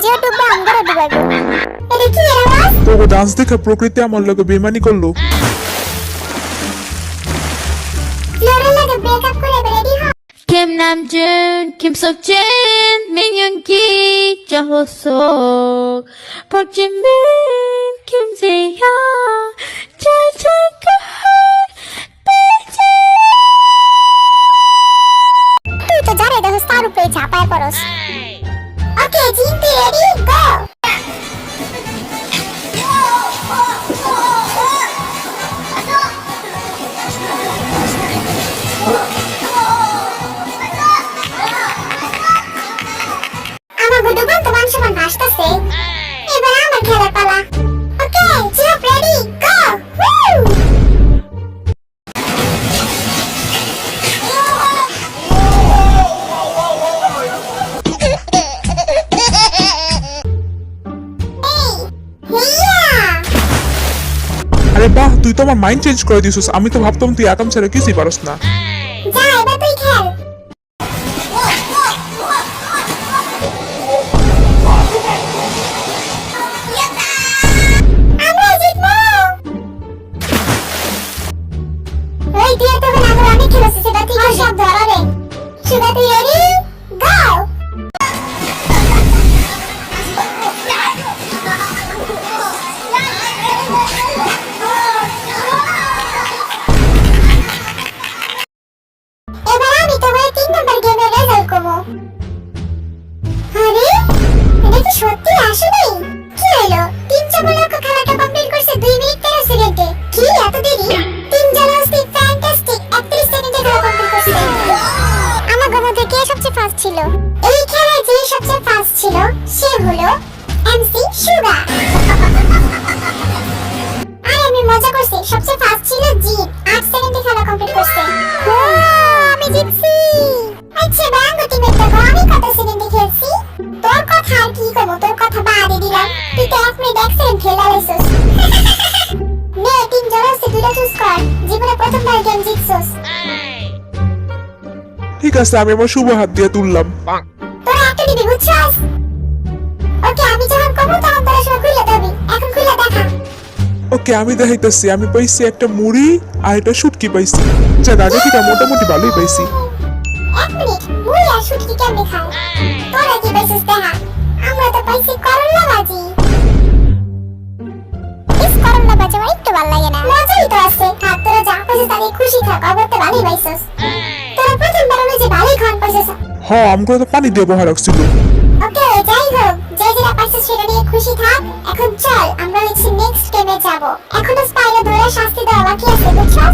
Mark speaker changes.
Speaker 1: নিজেও ডুববে আমগরও ডুবাইবো। এটা কি আওয়াজ?
Speaker 2: তোকে ডান্স দেখে প্রকৃতি আমার লগে বেমানি করলো।
Speaker 1: ফ্লোরের লগে ব্রেকআপ করে রেডি হ।
Speaker 3: Kim Namjoon, Kim Seokjin, Min Yoongi, Jang Ho-seok, Park Jimin, Kim Jae-hyun, Jang Jae-geun,
Speaker 1: তুই তো জানে দেখো তার উপরে ঝাঁপায় পড়স। ওকে জিন তুই রেডি গো। আমার গুডুবান তো মান সমান হাসতাছে। এবার আমার খেলার পালা। ওকে জিপ রেডি গো।
Speaker 2: আরে বাহ, তুই তো আমার মাইন্ড চেঞ্জ করে দিছিস। আমি তো ভাবতাম তুই অ্যাটম ছাড়া কিছুই পারস না।
Speaker 1: যা এবার তুই খেল। আমরা জিতবো। ওই তুই তো এখন অনেক খেলেছিস, সেটা ঠিক সব ধরাবে। সুগা তুই রেডি গো। এবার আমি তোমার 3 নম্বর গেমের রেজাল্ট কমো। আরে এটা কি সত্যি আসলেই? কি হলো? 3 চামলক খেলাটা কমপ্লিট করছে 2 মিনিট 13 সেকেন্ডে। কি এত দেরি? 3 জলাস্টিক ফ্যান্টাস্টিক 31 সেকেন্ডে খেলা কমপ্লিট করছে। আমার মধ্যে কে সবচেয়ে ফাস্ট ছিল? এই খেলায় যে সবচেয়ে ফাস্ট ছিল সে হলো এমসি সুগা। আর আমি মজা করছি, সবচেয়ে ফাস্ট ছিল জিৎ 8 সেকেন্ডে খেলা কমপ্লিট করছে। আমি জিতছি। আচ্ছা ব্যাঙ্গ টিমের দেখো আমি কত সেকেন্ডে খেলছি। তোর কথা আর কি করব, তোর কথা বাদে দিলাম। তুই তো 1 মিনিট 1 সেকেন্ড খেলা লাইছস। নে 3 জন আছে, 2টা চুজ কর। জীবনে প্রথমবার গেম জিতছস।
Speaker 2: ঠিক আছে, আমি আমার শুভ হাত দিয়ে তুললাম।
Speaker 1: তোরা একটা দিবি বুঝছস? ওকে আমি যখন কমু তখন তোরা সব খুলে দিবি। এখন খুলে দেখা।
Speaker 2: ওকে আমি দেখাইতেছি। আমি পাইছি একটা মুড়ি আর একটা শুটকি পাইছি। যা আগে থেকে মোটামুটি ভালোই পাইছি।
Speaker 1: 1 মিনিট, মুই আর শুটকি কেমনে খাই? তোরা কি পাইছিস দেখা? আমরা তো পাইছি করলা ভাজি। ইস করলা ভাজি আমার একটু ভালো লাগে না। মজাই তো আছে। আর তোরা যা পাইছিস তাতে খুশি থাক, আবার তো ভালোই পাইছিস। তোরা প্রথমবার যে ভালোই খান পাইছিস।
Speaker 2: হ্যাঁ, আমগুলো তো পানি দিয়ে বহা রাখছিল।
Speaker 1: ওকে যাই হোক, যে যেটা পাইছিস সেটা নিয়ে খুশি থাক। এখন চল আমরা হচ্ছে নেক্সট গেমে যাব। এখনো স্পাইরাল ধরে শাস্তি দেওয়া বাকি আছে বুঝছস?